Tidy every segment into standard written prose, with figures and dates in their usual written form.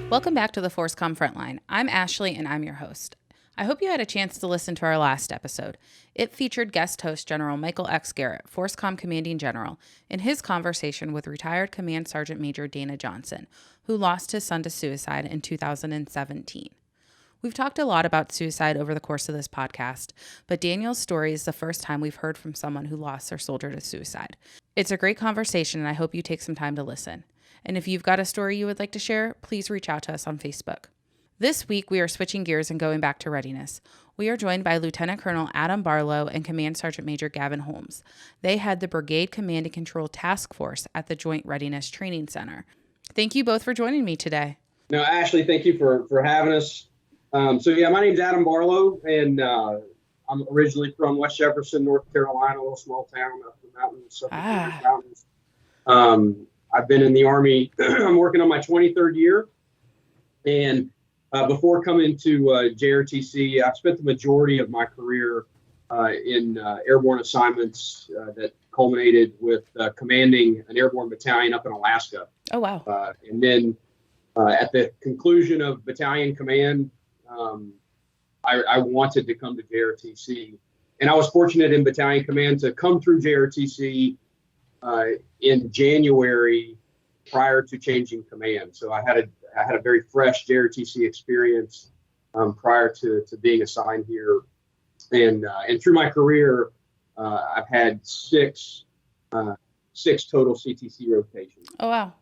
Welcome back to the ForceCom Frontline. I'm Ashley and I'm your host. I hope you had a chance to listen to our last episode. It featured guest host General Michael X. Garrett, ForceCom Commanding General, in his conversation with retired Command Sergeant Major Dana Johnson, who lost his son to suicide in 2017. We've talked a lot about suicide over the course of this podcast, but Daniel's story is the first time we've heard from someone who lost their soldier to suicide. It's a great conversation, and I hope you take some time to listen. And if you've got a story you would like to share, please reach out to us on Facebook. This week, we are switching gears and going back to readiness. We are joined by Lieutenant Colonel Adam Barlow and Command Sergeant Major Gavin Holmes. They head the Brigade Command and Control Task Force at the Joint Readiness Training Center. Thank you both for joining me today. No, Ashley, thank you for having us. My name's Adam Barlow, and I'm originally from West Jefferson, North Carolina, a little small town up in the mountains. I've been in the Army. I'm working on my 23rd year. And before coming to JRTC, I've spent the majority of my career in airborne assignments that culminated with commanding an airborne battalion up in Alaska. Oh, wow. And then at the conclusion of battalion command, I wanted to come to JRTC. And I was fortunate in battalion command to come through JRTC in January prior to changing command. So I had a very fresh JRTC experience prior to being assigned here. And through my career, I've had six total CTC rotations. Oh, wow.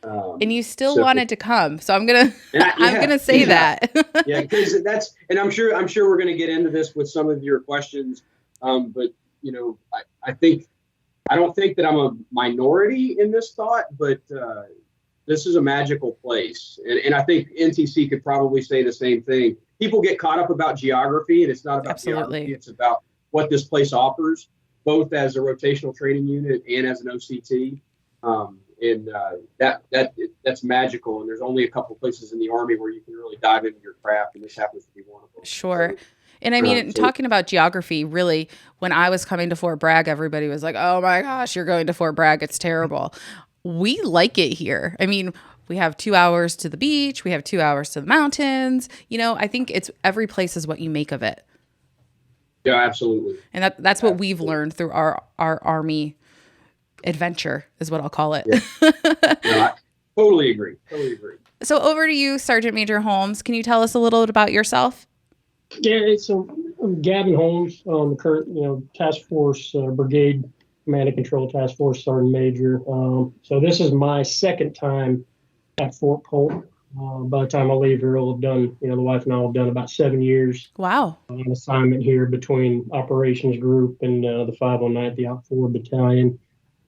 And you still wanted to come, so I'm gonna say that. Yeah, because and I'm sure we're gonna get into this with some of your questions. But I don't think that I'm a minority in this thought, but this is a magical place, and I think NTC could probably say the same thing. People get caught up about geography, and it's not about geography; it's about what this place offers, both as a rotational training unit and as an OCT. That's magical, and there's only a couple places in the Army where you can really dive into your craft, and this happens to be one of them. Sure. And I mean, talking about geography, really, when I was coming to Fort Bragg, everybody was like, oh my gosh, you're going to Fort Bragg, it's terrible. We like it here. I mean, we have 2 hours to the beach, we have 2 hours to the mountains. I think it's every place is what you make of it. Yeah, absolutely. And that's what we've learned through our Army adventure is what I'll call it. Yeah. No, I totally agree. So over to you, Sergeant Major Holmes. Can you tell us a little bit about yourself? Yeah, so I'm Gavin Holmes, the current, task force, Brigade Command and Control Task Force Sergeant Major. So this is my second time at Fort Polk. By the time I leave here, I'll have done, the wife and I will have done about 7 years. Wow. On assignment here between Operations Group and the 509th, the Op 4 Battalion.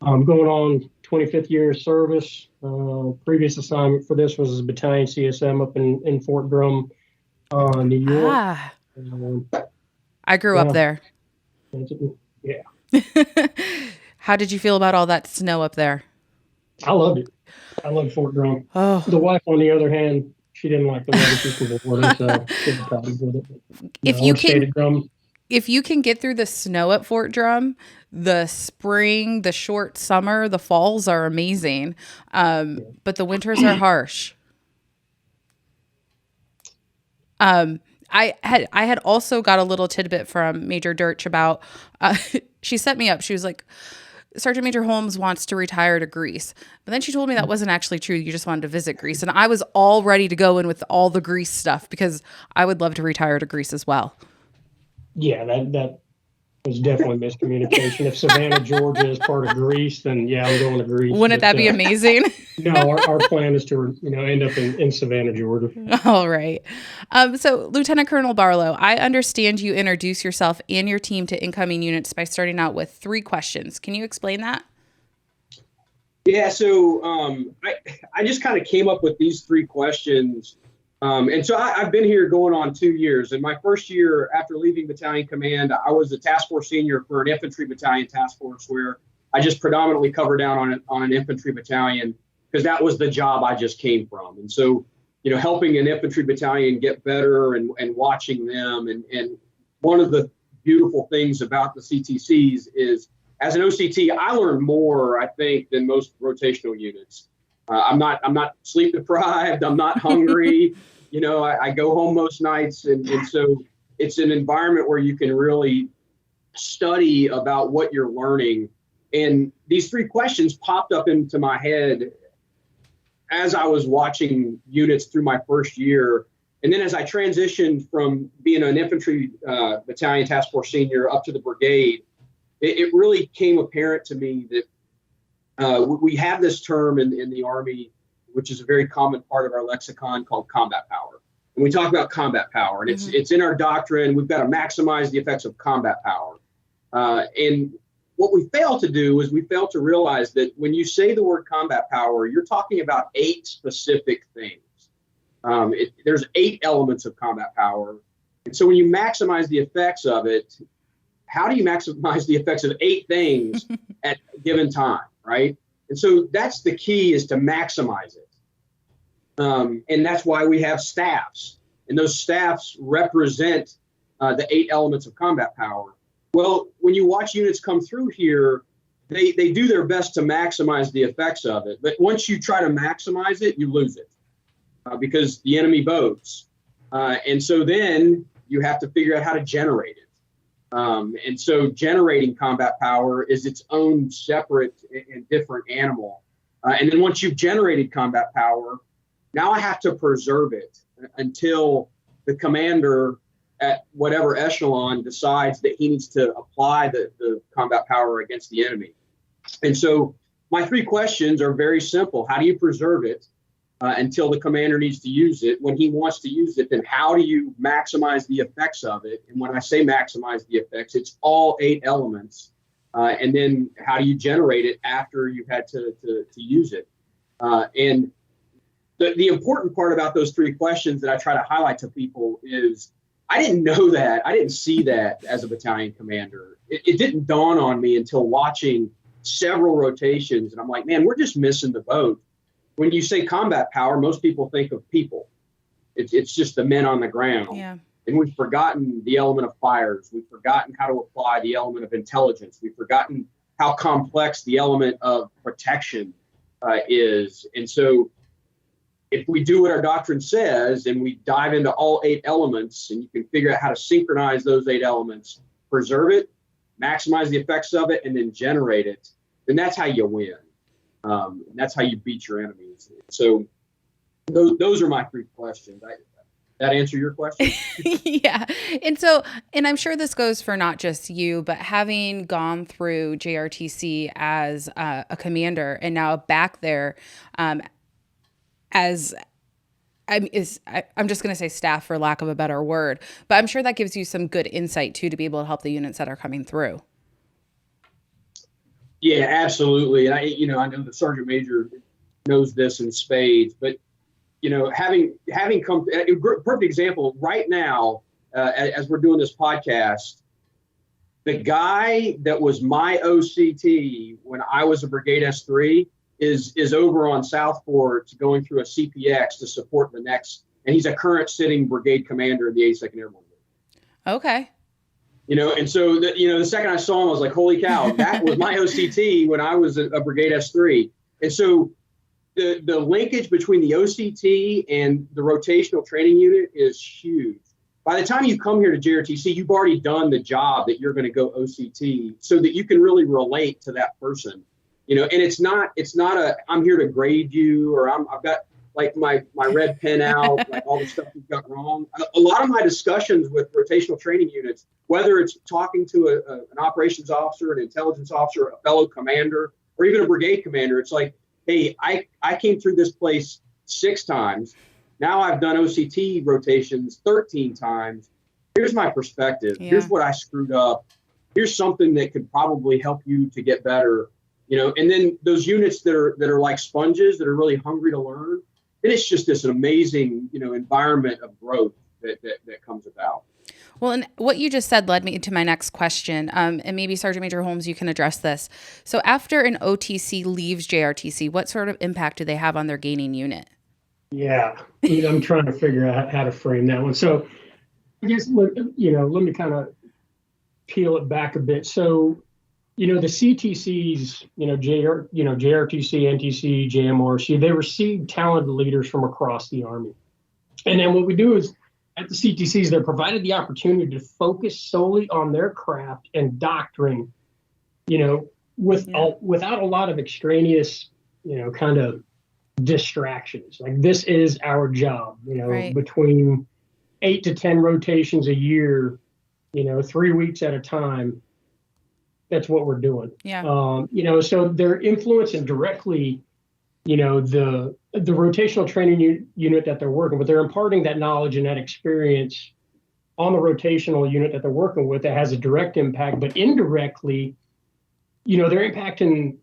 I'm going on 25th year of service. Previous assignment for this was battalion CSM up in Fort Drum, New York. I grew up there. Yeah. How did you feel about all that snow up there? I loved it. I loved Fort Drum. Oh. The wife, on the other hand, she didn't like the weather super water, so she had problems with it. If you can get through the snow at Fort Drum, the spring, the short summer, the falls are amazing. But the winters are harsh. I had also got a little tidbit from Major Dirch about, she set me up. She was like, Sergeant Major Holmes wants to retire to Greece. But then she told me that wasn't actually true. You just wanted to visit Greece. And I was all ready to go in with all the Greece stuff because I would love to retire to Greece as well. Yeah, that was definitely miscommunication. If Savannah, Georgia is part of Greece, then yeah, I'm going to Greece. Wouldn't that be amazing? No, our plan is to end up in Savannah, Georgia. All right. So Lieutenant Colonel Barlow, I understand you introduce yourself and your team to incoming units by starting out with 3 questions. Can you explain that? Yeah, so I just kind of came up with these 3 questions. And so I've been here going on 2 years. In my first year after leaving battalion command, I was a task force senior for an infantry battalion task force where I just predominantly covered down on an infantry battalion because that was the job I just came from. And so, helping an infantry battalion get better and watching them. And one of the beautiful things about the CTCs is as an OCT, I learned more, I think, than most rotational units. I'm not sleep deprived. I'm not hungry. I go home most nights. And so it's an environment where you can really study about what you're learning. And these 3 questions popped up into my head as I was watching units through my first year. And then as I transitioned from being an infantry battalion task force senior up to the brigade, it really came apparent to me that we have this term in the Army, which is a very common part of our lexicon, called combat power. And we talk about combat power, and it's in our doctrine. We've got to maximize the effects of combat power. And what we fail to do is we fail to realize that when you say the word combat power, you're talking about 8 specific things. There's 8 elements of combat power. And so when you maximize the effects of it, how do you maximize the effects of 8 things at a given time, right? And so that's the key, is to maximize it. And that's why we have staffs. And those staffs represent the 8 elements of combat power. Well, when you watch units come through here, they do their best to maximize the effects of it. But once you try to maximize it, you lose it because the enemy boats. And so then you have to figure out how to generate it. And so generating combat power is its own separate and different animal. And then once you've generated combat power, now I have to preserve it until the commander at whatever echelon decides that he needs to apply the combat power against the enemy. And so my 3 questions are very simple. How do you preserve it until the commander needs to use it? When he wants to use it, then how do you maximize the effects of it? And when I say maximize the effects, it's all 8 elements. And then how do you generate it after you've had to use it? And the important part about those 3 questions that I try to highlight to people is, I didn't know that. I didn't see that as a battalion commander. It didn't dawn on me until watching several rotations. And I'm like, man, we're just missing the boat. When you say combat power, most people think of people. It's just the men on the ground. Yeah. And we've forgotten the element of fires. We've forgotten how to apply the element of intelligence. We've forgotten how complex the element of protection is. And so if we do what our doctrine says and we dive into all 8 elements, and you can figure out how to synchronize those 8 elements, preserve it, maximize the effects of it, and then generate it, then that's how you win. That's how you beat your enemies. So those are my 3 questions. That answer your question? Yeah. And I'm sure this goes for not just you, but having gone through JRTC as a commander and now back there I'm just going to say staff for lack of a better word, but I'm sure that gives you some good insight too, to be able to help the units that are coming through. Yeah, absolutely. And I know the sergeant major knows this in spades, but having come a perfect example right now, as we're doing this podcast, the guy that was my OCT when I was a Brigade S3 is over on South Fort going through a CPX to support the next, and he's a current sitting brigade commander in the 82nd Airborne Group. Okay. And so the second I saw him, I was like, holy cow, that was my OCT when I was a Brigade S3. And so the linkage between the OCT and the rotational training unit is huge. By the time you come here to JRTC, you've already done the job that you're going to go OCT, so that you can really relate to that person. And it's not I'm here to grade you, or I've got like my red pen out, like all the stuff you've got wrong. A lot of my discussions with rotational training units, whether it's talking to an operations officer, an intelligence officer, a fellow commander, or even a brigade commander, it's like, hey, I came through this place 6 times. Now I've done OCT rotations 13 times. Here's my perspective. Yeah. Here's what I screwed up. Here's something that could probably help you to get better. And then those units that are like sponges, that are really hungry to learn, then it's just this amazing, environment of growth that comes about. Well, and what you just said led me to my next question. And maybe Sergeant Major Holmes, you can address this. So after an OTC leaves JRTC, what sort of impact do they have on their gaining unit? Yeah, I'm trying to figure out how to frame that one. So I guess, let me kind of peel it back a bit. So the CTCs, JRTC, NTC, JMRC, they receive talented leaders from across the Army. And then what we do is at the CTCs, they're provided the opportunity to focus solely on their craft and doctrine, without a lot of extraneous, kind of distractions. Like, this is our job, Right. between 8 to 10 rotations a year, 3 weeks at a time. That's what we're doing. Yeah. So they're influencing directly, the rotational training unit that they're working with. They're imparting that knowledge and that experience on the rotational unit that they're working with. That has a direct impact, but indirectly, they're impacting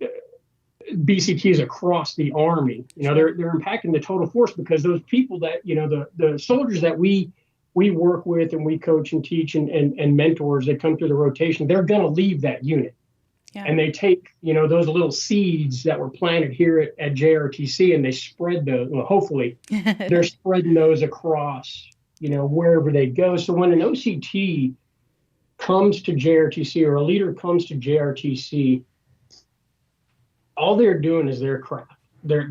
BCTs across the Army. They're impacting the total force, because those people that, the soldiers that we work with and we coach and teach and mentors that come through the rotation, they're going to leave that unit. Yeah. And they take, those little seeds that were planted here at JRTC, and they spread those, hopefully they're spreading those across, wherever they go. So when an OCT comes to JRTC, or a leader comes to JRTC, all they're doing is their craft. They're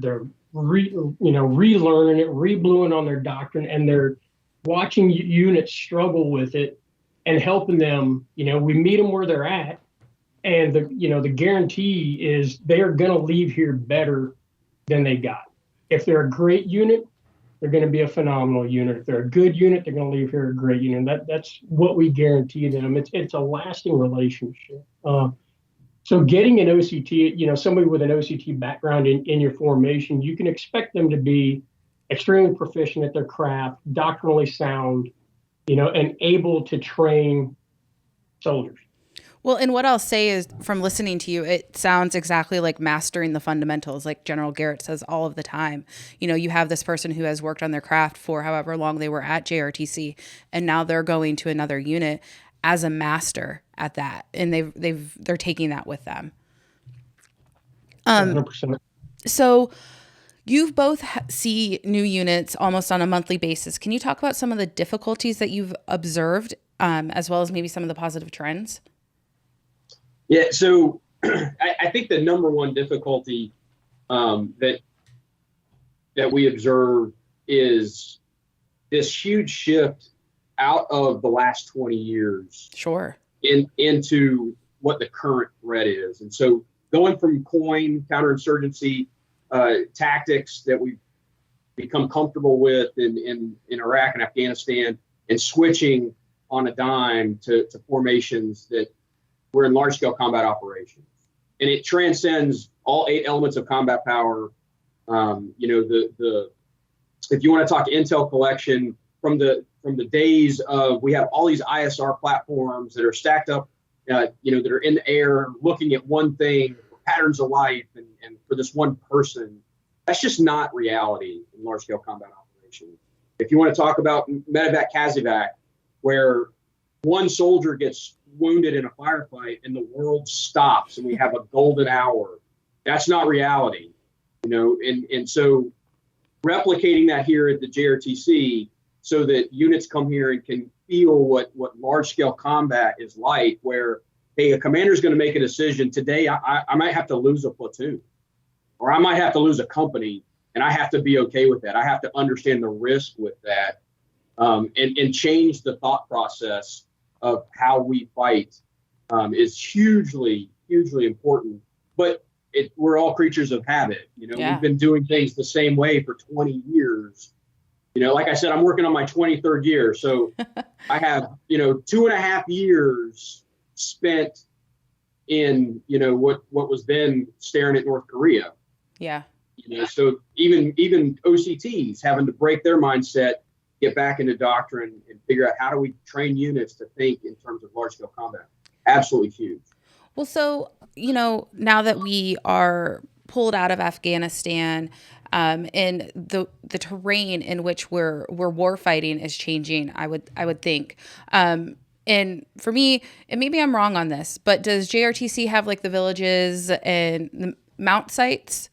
relearning it, rebluing on their doctrine, and they're watching units struggle with it and helping them. We meet them where they're at, and the guarantee is they are going to leave here better than they got. If they're a great unit, they're going to be a phenomenal unit. If they're a good unit, they're going to leave here a great unit. That's what we guarantee them. It's a lasting relationship. So getting an OCT, somebody with an OCT background in your formation, you can expect them to be extremely proficient at their craft, doctrinally sound, and able to train soldiers. Well, and what I'll say is, from listening to you, it sounds exactly like mastering the fundamentals, like General Garrett says all of the time. You have this person who has worked on their craft for however long they were at JRTC, and now they're going to another unit as a master at that, and they're taking that with them. 100%. So you both see new units almost on a monthly basis. Can you talk about some of the difficulties that you've observed, as well as maybe some of the positive trends? Yeah, so I think the number one difficulty that we observe is this huge shift out of the last 20 years. Sure. Into what the current threat is. And so going from counterinsurgency tactics that we've become comfortable with in Iraq and Afghanistan, and switching on a dime to formations that we're in large-scale combat operations. And it transcends all 8 elements of combat power. If you want to talk intel collection, from the days of, we have all these ISR platforms that are stacked up, that are in the air looking at one thing, patterns of life, and for this one person. That's just not reality in large-scale combat operations. If you want to talk about medevac, CASEVAC, where one soldier gets wounded in a firefight and the world stops and we have a golden hour, that's not reality, and so replicating that here at the JRTC, so that units come here and can feel what large-scale combat is like, where, hey, a commander's going to make a decision today. I might have to lose a platoon, or I might have to lose a company, and I have to be okay with that. I have to understand the risk with that, and change the thought process of how we fight is hugely, hugely important. But we're all creatures of habit. We've been doing things the same way for 20 years. Like I said, I'm working on my 23rd year. So I have, 2.5 years spent in, what was then staring at North Korea. Yeah. So even OCTs having to break their mindset, get back into doctrine, and figure out how do we train units to think in terms of large scale combat. Absolutely huge. Well, so, now that we are pulled out of Afghanistan, and the terrain in which we're war fighting is changing, I would think. And for me, and maybe I'm wrong on this, but does JRTC have like the villages and the mount sites?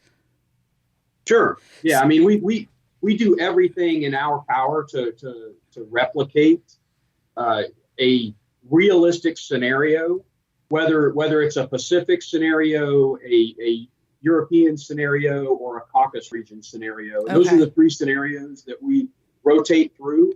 Sure. Yeah. I mean, we do everything in our power to replicate a realistic scenario whether it's a Pacific scenario, a European scenario, or a Caucasus region scenario. And those are the three scenarios that we rotate through,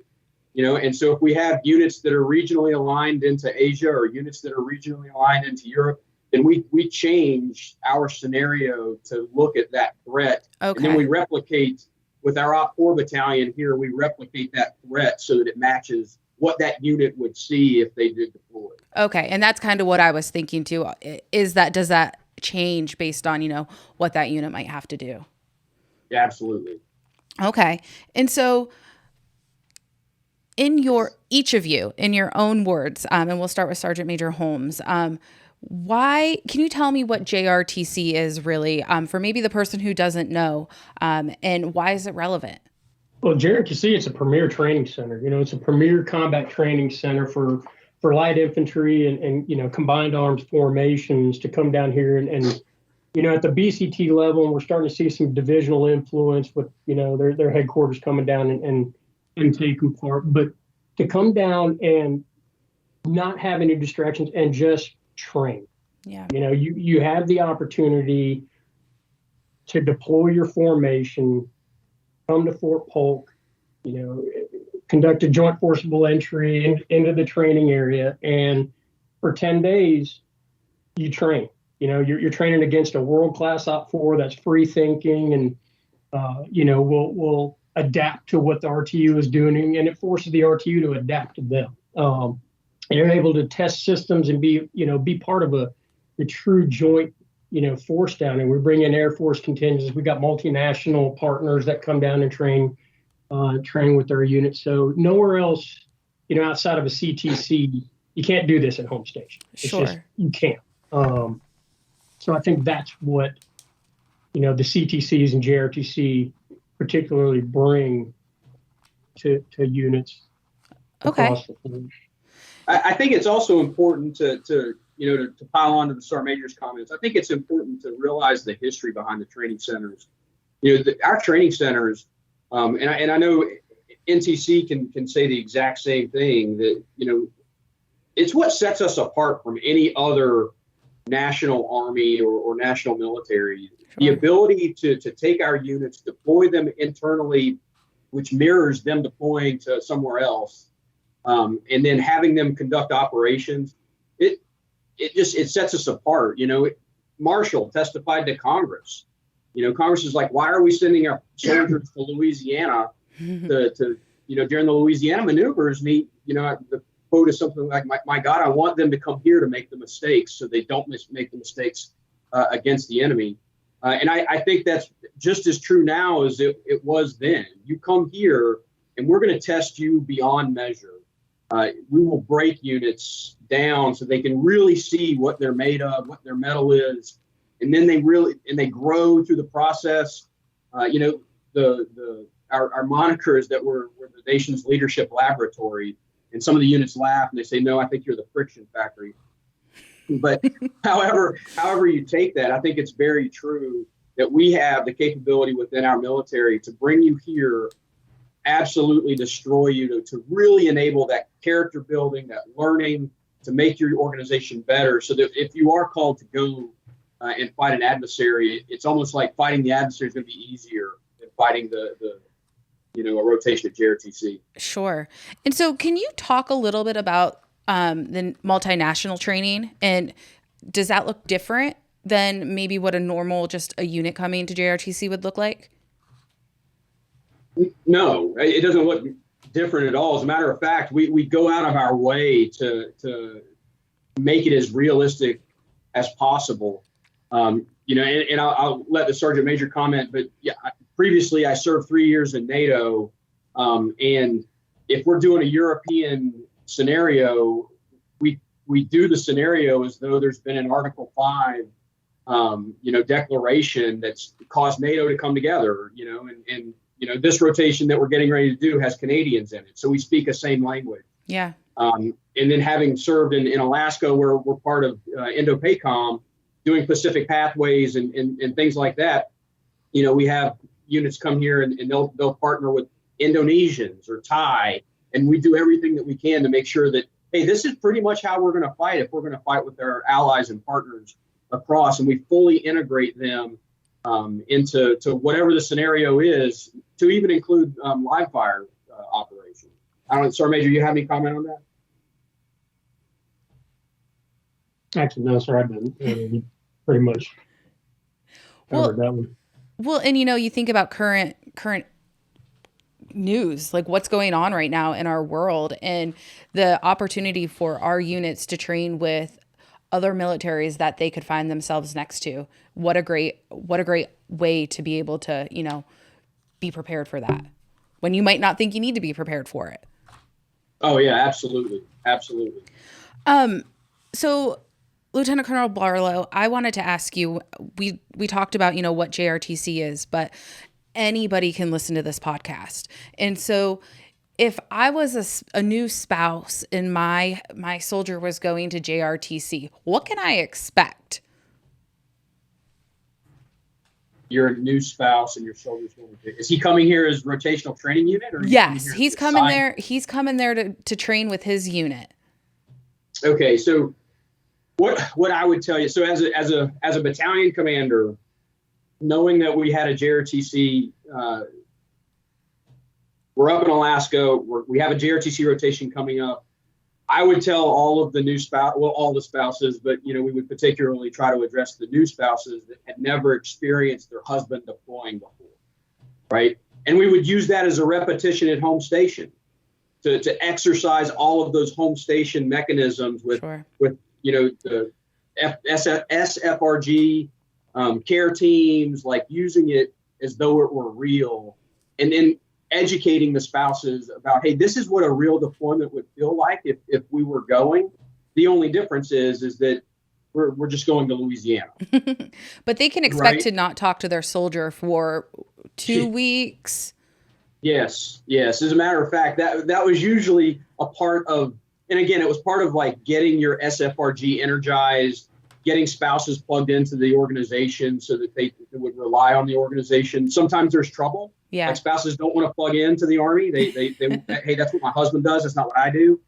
and so if we have units that are regionally aligned into Asia or units that are regionally aligned into Europe, then we change our scenario to look at that threat. And then we replicate with our Op 4 battalion here, we replicate that threat so that it matches what that unit would see if they did deploy. Okay. And that's kind of what I was thinking too, does that change based on, what that unit might have to do? Yeah, absolutely. Okay. And so each of you, in your own words, and we'll start with Sergeant Major Holmes, why can you tell me what JRTC is really, for maybe the person who doesn't know, and why is it relevant? Well, JRTC, it's a premier training center. It's a premier combat training center for light infantry and combined arms formations to come down here and at the BCT level, and we're starting to see some divisional influence with their headquarters coming down and taking part. But to come down and not have any distractions and just train. Yeah. You have the opportunity to deploy your formation, come to Fort Polk, conduct a joint forcible entry into the training area, and for 10 days you train. You're training against a world-class Op 4 that's free thinking and will adapt to what the RTU is doing, and it forces the RTU to adapt to them. And you're able to test systems and be part of a true joint force down. And we bring in Air Force contingents. We got multinational partners that come down and train with our units. So nowhere else, outside of a CTC, you can't do this at home station. It's just, you can't. So I think that's what, the CTCs and JRTC particularly bring to units. Okay. I think it's also important to pile on to the Sergeant Major's comments. I think it's important to realize the history behind the training centers. Our training centers, and I know NTC can say the exact same thing, that it's what sets us apart from any other national army or national military. Sure. The ability to take our units, deploy them internally, which mirrors them deploying to somewhere else, and then having them conduct operations. It sets us apart. Marshall testified to Congress. Congress is like, why are we sending our soldiers to Louisiana to during the Louisiana maneuvers? And the quote is something like, my God, I want them to come here to make the mistakes so they don't make the mistakes against the enemy. And I think that's just as true now as it was then. You come here and we're going to test you beyond measure. We will break units down so they can really see what they're made of, what their metal is, and then they grow through the process. Our moniker is that we're the nation's leadership laboratory, and some of the units laugh and they say, "No, I think you're the friction factory." But however you take that, I think it's very true that we have the capability within our military to bring you here, absolutely destroy you, to really enable that character building, that learning, to make your organization better, so that if you are called to go and fight an adversary, it's almost like fighting the adversary is going to be easier than fighting a rotation at JRTC. Sure. And so can you talk a little bit about the multinational training, and does that look different than maybe what just a unit coming to JRTC would look like? No, it doesn't look different at all. As a matter of fact, we go out of our way to make it as realistic as possible. And I'll let the Sergeant Major comment, but yeah, previously I served 3 years in NATO, and if we're doing a European scenario, we do the scenario as though there's been an Article 5, declaration that's caused NATO to come together, and this rotation that we're getting ready to do has Canadians in it, so we speak the same language. Yeah. And then having served in Alaska, where we're part of Indo-PACOM, doing Pacific pathways and things like that, we have units come here and they'll partner with Indonesians or Thai, and we do everything that we can to make sure that hey, this is pretty much how we're going to fight if we're going to fight with our allies and partners across, and we fully integrate them into whatever the scenario is, to even include live fire operations. I don't know, Sergeant Major, you have any comment on that? Actually, no, sir, I've been pretty much covered that one. Well, and you think about current news, like what's going on right now in our world, and the opportunity for our units to train with other militaries that they could find themselves next to. What a great way to be able to, be prepared for that when you might not think you need to be prepared for it. Oh yeah, absolutely. Absolutely. So Lieutenant Colonel Barlow, I wanted to ask you, we talked about, what JRTC is, but anybody can listen to this podcast. And so if I was a new spouse and my soldier was going to JRTC, what can I expect? You're a new spouse and your soldier's going to, is he coming here as rotational training unit? Or yes, he's coming there. He's coming there to train with his unit. Okay. So what I would tell you, so as a battalion commander, knowing that we had a JRTC, we're up in Alaska, we have a JRTC rotation coming up. I would tell all of the new all the spouses, but we would particularly try to address the new spouses that had never experienced their husband deploying before, right? And we would use that as a repetition at home station to exercise all of those home station mechanisms with the SFRG, care teams, like using it as though it were real, and then educating the spouses about, hey, this is what a real deployment would feel like if we were going. The only difference is that we're just going to Louisiana. But they can expect to not talk to their soldier for 2 weeks. Yes. As a matter of fact, that was usually a part of, and again, it was part of like getting your SFRG energized, getting spouses plugged into the organization so that they would rely on the organization. Sometimes there's trouble. Yeah. Like spouses don't want to plug into the Army. They hey, that's what my husband does. That's not what I do,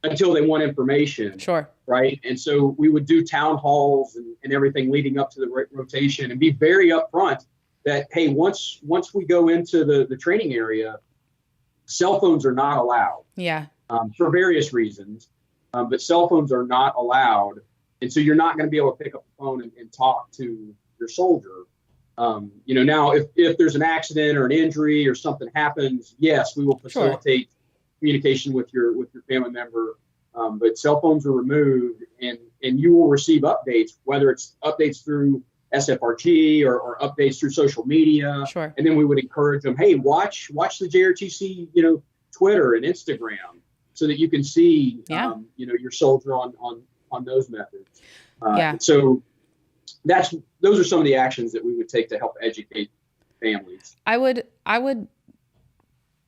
until they want information. Sure. Right. And so we would do town halls and everything leading up to the rotation, and be very upfront that, hey, once we go into the training area, cell phones are not allowed. Yeah. For various reasons, but cell phones are not allowed. And so you're not going to be able to pick up the phone and talk to your soldier. Now if there's an accident or an injury or something happens, yes, we will facilitate communication with your family member. But cell phones are removed, and you will receive updates, whether it's updates through SFRG or updates through social media. Sure. And then we would encourage them, hey, watch the JRTC, Twitter and Instagram, so that you can see, your soldier on those methods. So those are some of the actions that we would take to help educate families. I would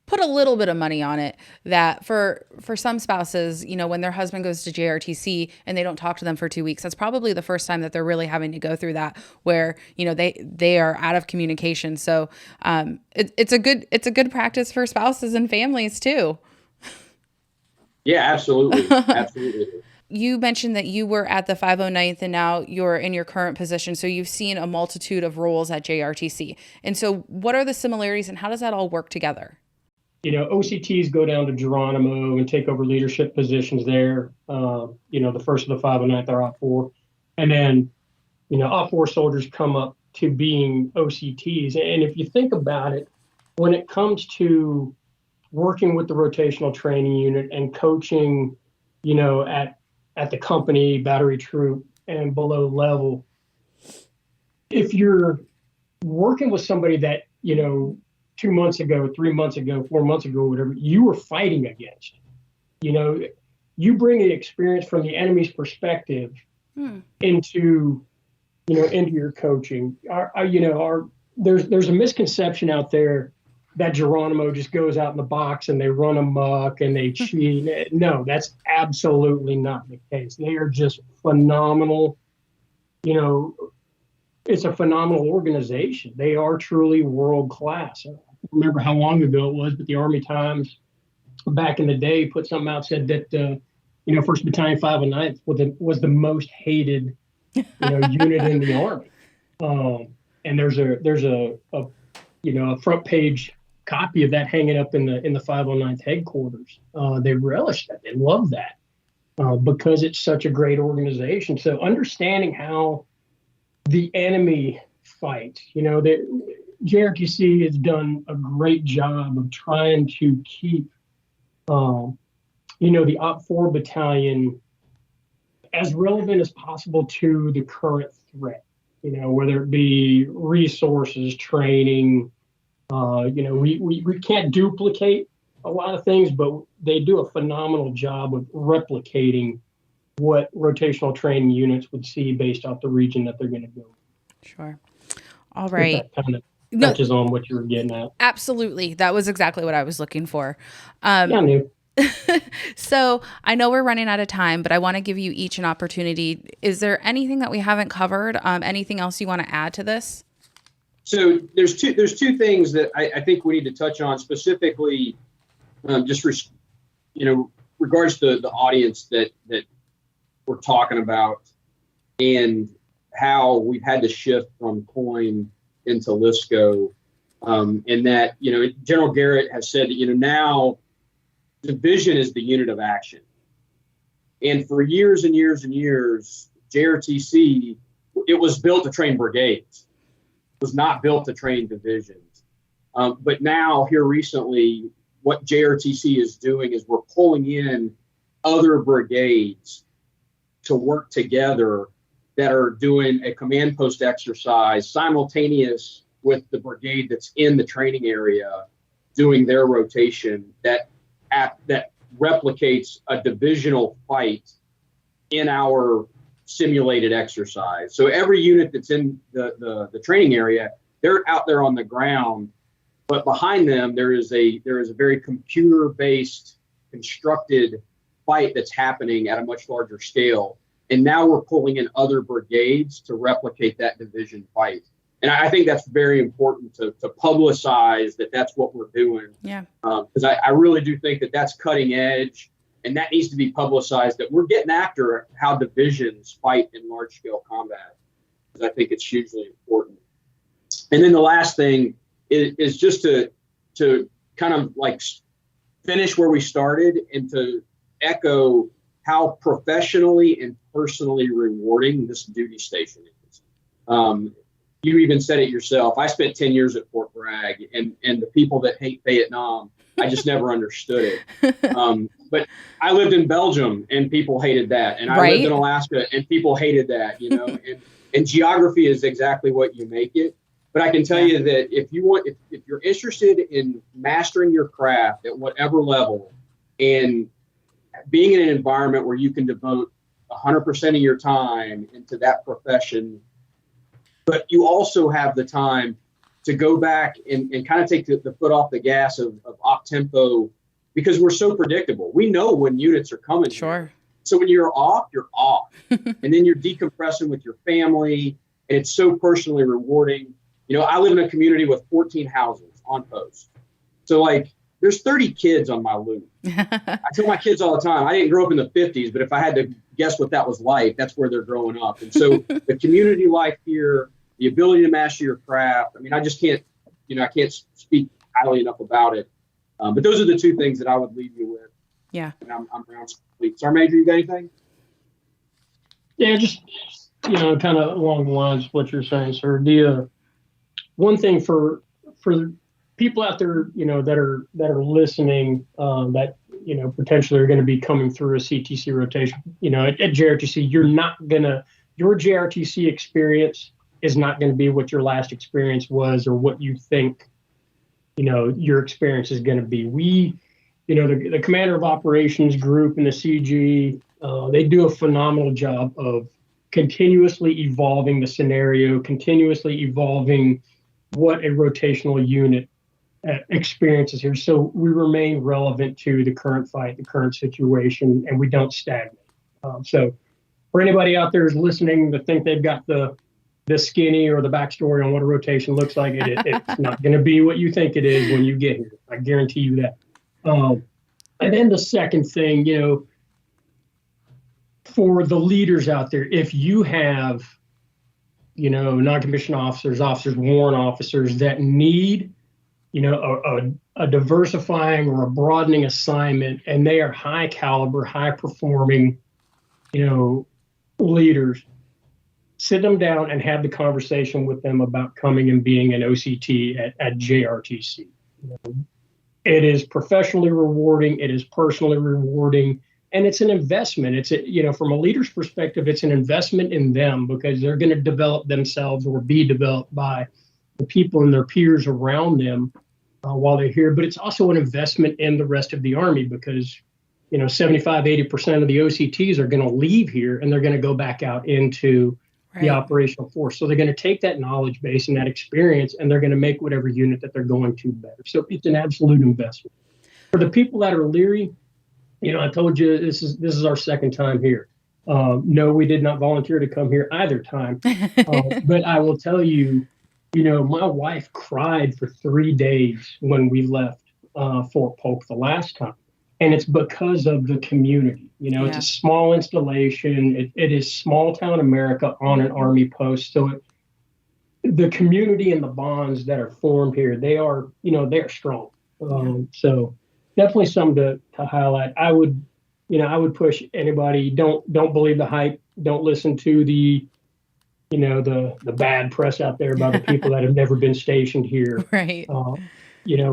put a little bit of money on it that for some spouses, when their husband goes to JRTC and they don't talk to them for 2 weeks, that's probably the first time that they're really having to go through that, where, they are out of communication. So it's a good practice for spouses and families too. Yeah, absolutely. Absolutely. You mentioned that you were at the 509th and now you're in your current position. So you've seen a multitude of roles at JRTC. And so what are the similarities and how does that all work together? OCTs go down to Geronimo and take over leadership positions there. The first of the 509th are OP4. And then, OP4 soldiers come up to being OCTs. And if you think about it, when it comes to working with the rotational training unit and coaching, at the company, battery troop, and below level, if you're working with somebody that, 2 months ago, 3 months ago, 4 months ago, whatever, you were fighting against, you bring the experience from the enemy's perspective into your coaching. There's a misconception out there that Geronimo just goes out in the box and they run amok and they cheat. No, that's absolutely not the case. They are just phenomenal. It's a phenomenal organization. They are truly world class. I don't remember how long ago it was, but the Army Times back in the day put something out, said that 1st Battalion 509th was the most hated, unit in the Army. And there's a front page copy of that hanging up in the 509th headquarters. They relish that. They love that because it's such a great organization. So understanding how the enemy fight, the JRTC has done a great job of trying to keep, the Op 4 battalion as relevant as possible to the current threat, whether it be resources, training. We can't duplicate a lot of things, but they do a phenomenal job of replicating what rotational training units would see based off the region that they're going to go. Sure. All right. That kind of touches on what you were getting at. Absolutely. That was exactly what I was looking for. Yeah, I knew. So I know we're running out of time, but I want to give you each an opportunity. Is there anything that we haven't covered? Anything else you want to add to this? So there's two things that I think we need to touch on specifically, regards to the audience that we're talking about and how we've had to shift from COIN into LISCO. And that, General Garrett has said that, now division is the unit of action. And for years and years and years, JRTC, it was built to train brigades. It was not built to train divisions. But now here recently, what JRTC is doing is we're pulling in other brigades to work together that are doing a command post exercise simultaneous with the brigade that's in the training area doing their rotation that replicates a divisional fight in our simulated exercise. So every unit that's in the training area, they're out there on the ground, but behind them there is a very computer-based constructed fight that's happening at a much larger scale. And now we're pulling in other brigades to replicate that division fight. And I think that's very important to publicize that that's what we're doing. Yeah. Because I really do think that that's cutting edge, and that needs to be publicized, that we're getting after how divisions fight in large scale combat. Because I think it's hugely important. And then the last thing is just to kind of like finish where we started and to echo how professionally and personally rewarding this duty station is. You even said it yourself. I spent 10 years at Fort Bragg, and the people that hate Vietnam, I just never understood it. But I lived in Belgium, and people hated that. And I lived in Alaska, and people hated that, and geography is exactly what you make it. But I can tell you that if you're interested in mastering your craft at whatever level and being in an environment where you can devote 100% of your time into that profession, but you also have the time to go back and kind of take the foot off the gas of op tempo, because we're so predictable. We know when units are coming. Sure. So when you're off, and then you're decompressing with your family, and it's so personally rewarding. I live in a community with 14 houses on post. So there's 30 kids on my loop. I tell my kids all the time, I didn't grow up in the 50s, but if I had to guess what that was like, that's where they're growing up. And so the community life here, the ability to master your craft. I mean, I just can't, I can't speak highly enough about it. But those are the two things that I would leave you with. Yeah. And I'm around complete. Sergeant Major, you got anything? Yeah, just, kind of along the lines of what you're saying, sir. One thing for people out there, that are listening, that, potentially are going to be coming through a CTC rotation, at JRTC, your JRTC experience is not going to be what your last experience was or what you think, your experience is going to be. We, the Commander of Operations group and the CG, they do a phenomenal job of continuously evolving the scenario, continuously evolving what a rotational unit experiences here. So we remain relevant to the current fight, the current situation, and we don't stagnate. So for anybody out there who's listening to think they've got the skinny or the backstory on what a rotation looks like, it's not going to be what you think it is when you get here. I guarantee you that. And then the second thing, for the leaders out there, if you have, non-commissioned officers, warrant officers that need, a diversifying or a broadening assignment, and they are high caliber, high performing, leaders, sit them down and have the conversation with them about coming and being an OCT at JRTC. It is professionally rewarding. It is personally rewarding. And it's an investment. From a leader's perspective, it's an investment in them because they're going to develop themselves or be developed by the people and their peers around them while they're here. But it's also an investment in the rest of the Army because, 75, 80% of the OCTs are going to leave here and they're going to go back out into the operational force. So they're going to take that knowledge base and that experience and they're going to make whatever unit that they're going to better. So it's an absolute investment. For the people that are leery, I told you this is our second time here. No, we did not volunteer to come here either time. But I will tell you, my wife cried for 3 days when we left Fort Polk the last time. And it's because of the community. It's a small installation. It is small town America on an Army post. So the community and the bonds that are formed here, they are strong. So definitely something to highlight. I would push anybody. Don't believe the hype. Don't listen to the bad press out there about the people that have never been stationed here. Right.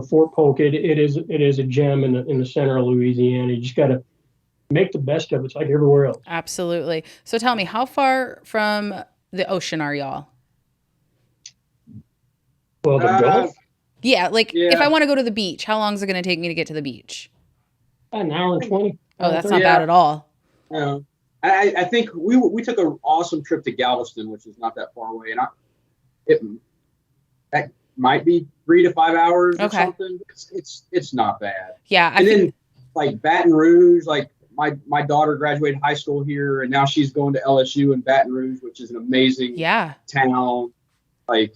Fort Polk, it is a gem in the center of Louisiana. You just got to make the best of it. It's like everywhere else. Absolutely. So tell me, how far from the ocean are y'all? Well, the Gulf? Yeah, if I want to go to the beach, how long is it going to take me to get to the beach? An hour and 20. Oh, that's not bad at all. I think we took an awesome trip to Galveston, which is not that far away, and that might be 3 to 5 hours or something. It's not bad. Yeah, then like Baton Rouge, like my daughter graduated high school here, and now she's going to LSU in Baton Rouge, which is an amazing town. Like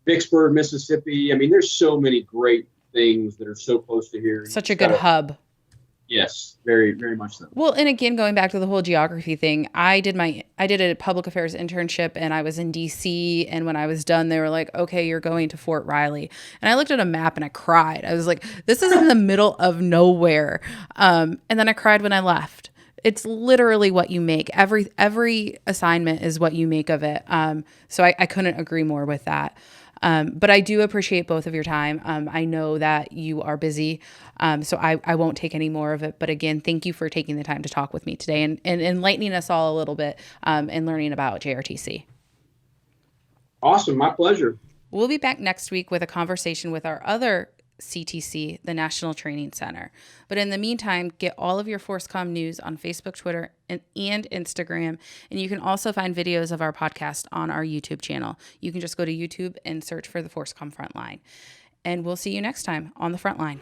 Vicksburg, Mississippi. I mean, there's so many great things that are so close to here. Such a good hub. Yes, very, very much so. Well, and again, going back to the whole geography thing, I did a public affairs internship and I was in DC. And when I was done, they were like, okay, you're going to Fort Riley. And I looked at a map and I cried. I was like, this is in the middle of nowhere. And then I cried when I left. It's literally what you make. Every assignment is what you make of it. So I couldn't agree more with that. But I do appreciate both of your time. I know that you are busy, so I won't take any more of it. But again, thank you for taking the time to talk with me today and enlightening us all a little bit and learning about JRTC. Awesome. My pleasure. We'll be back next week with a conversation with our other CTC, the National Training Center. But in the meantime, get all of your ForceCom news on Facebook, Twitter, and Instagram. And you can also find videos of our podcast on our YouTube channel. You can just go to YouTube and search for the ForceCom Frontline. And we'll see you next time on the Frontline.